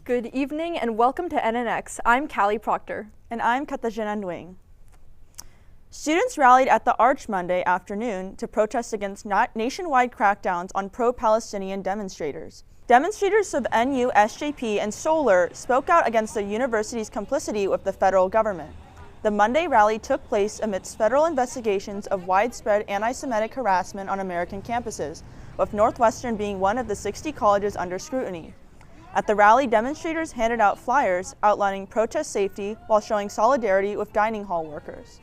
Good evening and welcome to NNX. I'm Callie Proctor. And I'm Katarzyna Nguyen. Students rallied at the Arch Monday afternoon to protest against nationwide crackdowns on pro-Palestinian demonstrators. Demonstrators of NU, SJP, and Solar spoke out against the university's complicity with the federal government. The Monday rally took place amidst federal investigations of widespread anti-Semitic harassment on American campuses, with Northwestern being one of the 60 colleges under scrutiny. At the rally, demonstrators handed out flyers outlining protest safety while showing solidarity with dining hall workers.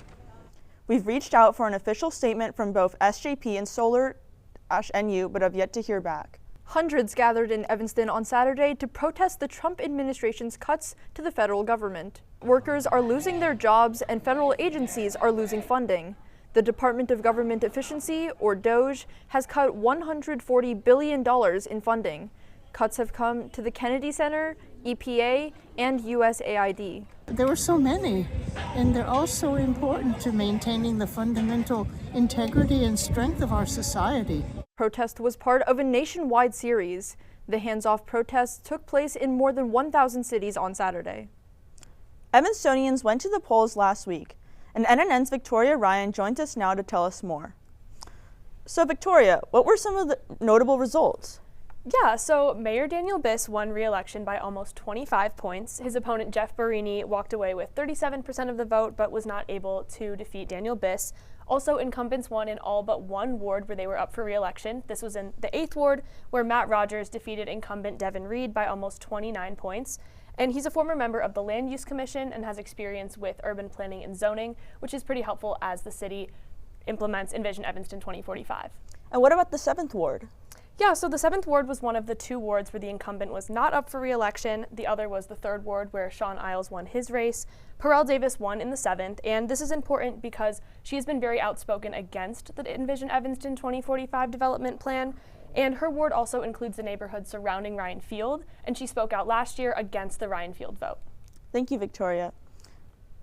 We've reached out for an official statement from both SJP and Solar-NU, but have yet to hear back. Hundreds gathered in Evanston on Saturday to protest the Trump administration's cuts to the federal government. Workers are losing their jobs and federal agencies are losing funding. The Department of Government Efficiency, or DOGE, has cut $140 billion in funding. Cuts have come to the Kennedy Center, EPA, and USAID. There were so many, and they're also important to maintaining the fundamental integrity and strength of our society. Protest was part of a nationwide series. The hands-off protests took place in more than 1,000 cities on Saturday. Evanstonians went to the polls last week, and NNN's Victoria Ryan joins us now to tell us more. So Victoria, what were some of the notable results? Yeah, so Mayor Daniel Biss won re-election by almost 25 points. His opponent Jeff Barini walked away with 37% of the vote, but was not able to defeat Daniel Biss. Also, incumbents won in all but one ward where they were up for re-election. This was in the 8th ward, where Matt Rogers defeated incumbent Devin Reed by almost 29 points. And he's a former member of the Land Use Commission and has experience with urban planning and zoning, which is pretty helpful as the city implements Envision Evanston 2045. And what about the 7th ward? Yeah, so the 7th ward was one of the 2 wards where the incumbent was not up for re-election. The other was the 3rd ward where Sean Isles won his race. Perel Davis won in the 7th, and this is important because she has been very outspoken against the Envision Evanston 2045 development plan, and her ward also includes the neighborhood surrounding Ryan Field, and she spoke out last year against the Ryan Field vote. Thank you, Victoria.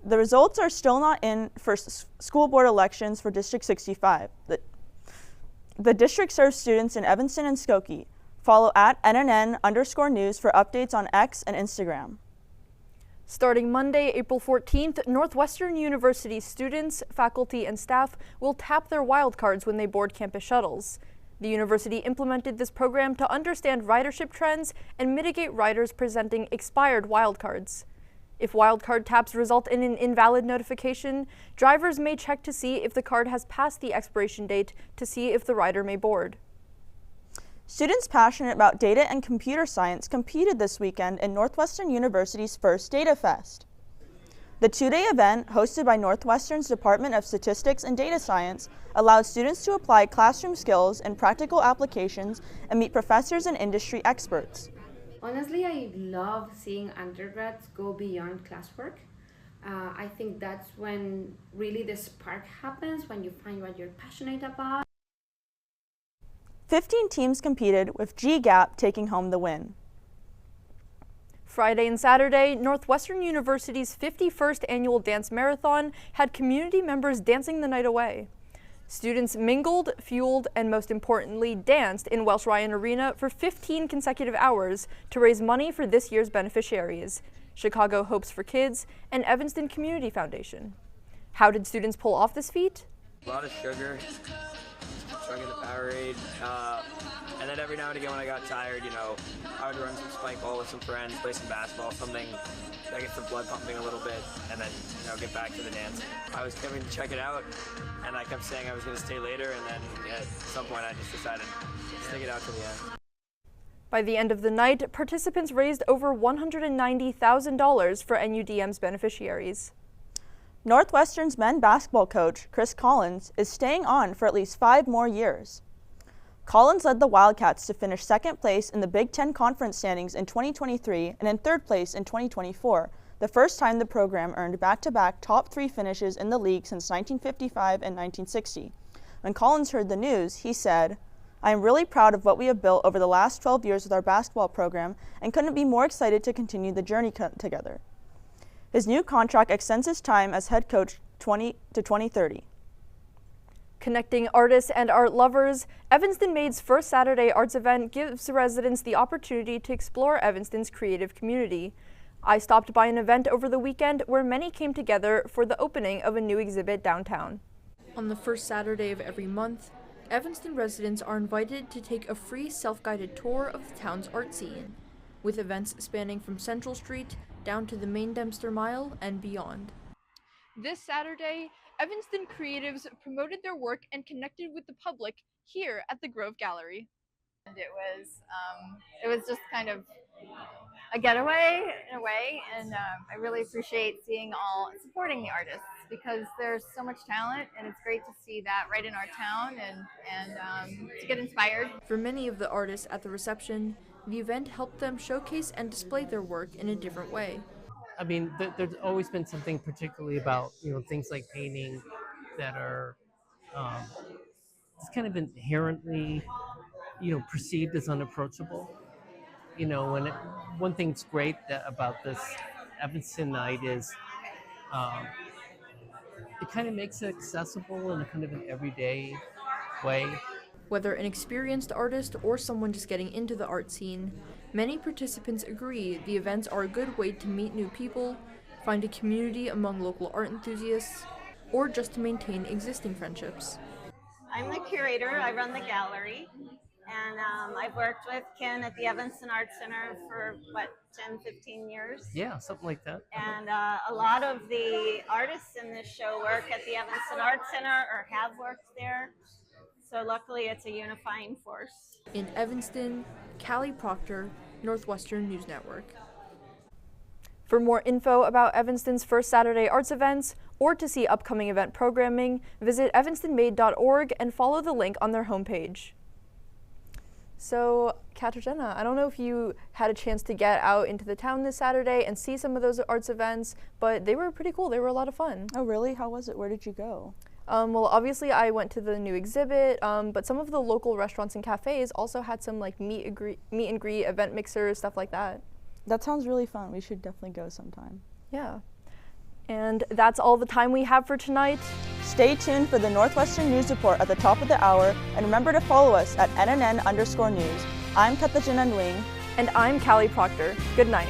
The results are still not in for school board elections for District 65. The district serves students in Evanston and Skokie. Follow at NNN_news for updates on X and Instagram. Starting Monday, April 14th, Northwestern University students, faculty, and staff will tap their wildcards when they board campus shuttles. The university implemented this program to understand ridership trends and mitigate riders presenting expired wildcards. If wildcard taps result in an invalid notification, drivers may check to see if the card has passed the expiration date to see if the rider may board. Students passionate about data and computer science competed this weekend in Northwestern University's first Data Fest. The 2-day event, hosted by Northwestern's Department of Statistics and Data Science, allowed students to apply classroom skills and practical applications and meet professors and industry experts. Honestly, I love seeing undergrads go beyond classwork. I think that's when really the spark happens, when you find what you're passionate about. 15 teams competed, with GGAP taking home the win. Friday and Saturday, Northwestern University's 51st annual dance marathon had community members dancing the night away. Students mingled, fueled, and most importantly, danced in Welsh Ryan Arena for 15 consecutive hours to raise money for this year's beneficiaries, Chicago Hopes for Kids and Evanston Community Foundation. How did students pull off this feat? A lot of sugar, chugging the Powerade, and then every now and again when I got tired, I would run some spike ball with some friends, play some basketball, something that gets the blood pumping a little bit, and then, get back to the dance. I was coming to check it out, and I kept saying I was going to stay later, and then at some point I just decided to stick it out to the end. By the end of the night, participants raised over $190,000 for NUDM's beneficiaries. Northwestern's men's basketball coach, Chris Collins, is staying on for at least 5 more years. Collins led the Wildcats to finish 2nd place in the Big Ten Conference standings in 2023 and in 3rd place in 2024, the first time the program earned back-to-back top 3 finishes in the league since 1955 and 1960. When Collins heard the news, he said, "I am really proud of what we have built over the last 12 years with our basketball program and couldn't be more excited to continue the journey together." His new contract extends his time as head coach to 2030. Connecting artists and art lovers, Evanston Made's first Saturday arts event gives residents the opportunity to explore Evanston's creative community. I stopped by an event over the weekend where many came together for the opening of a new exhibit downtown. On the first Saturday of every month, Evanston residents are invited to take a free self-guided tour of the town's art scene, with events spanning from Central Street down to the main Dempster Mile and beyond. This Saturday, Evanston creatives promoted their work and connected with the public here at the Grove Gallery. And it was just kind of a getaway in a way, and I really appreciate supporting the artists, because there's so much talent, and it's great to see that right in our town and to get inspired. For many of the artists at the reception, the event helped them showcase and display their work in a different way. I mean, there's always been something particularly about, things like painting that are just kind of inherently, perceived as unapproachable. One thing's great about this Evanston night is it kind of makes it accessible in a kind of an everyday way. Whether an experienced artist or someone just getting into the art scene, many participants agree the events are a good way to meet new people, find a community among local art enthusiasts, or just to maintain existing friendships. I'm the curator. I run the gallery, and I've worked with Ken at the Evanston Art Center for 10, 15 years. Yeah, something like that. And a lot of the artists in this show work at the Evanston Art Center or have worked there. So luckily it's a unifying force. In Evanston, Callie Proctor, Northwestern News Network. For more info about Evanston's first Saturday arts events, or to see upcoming event programming, visit evanstonmade.org and follow the link on their homepage. So, Katarzyna, I don't know if you had a chance to get out into the town this Saturday and see some of those arts events, but they were pretty cool. They were a lot of fun. Oh, really? How was it? Where did you go? Well, obviously I went to the new exhibit, but some of the local restaurants and cafes also had some like meet and greet, event mixers, stuff like that. That sounds really fun. We should definitely go sometime. Yeah. And that's all the time we have for tonight. Stay tuned for the Northwestern News Report at the top of the hour, and remember to follow us at NNN_news. I'm Katarzyna Nguyen. And I'm Callie Proctor. Good night.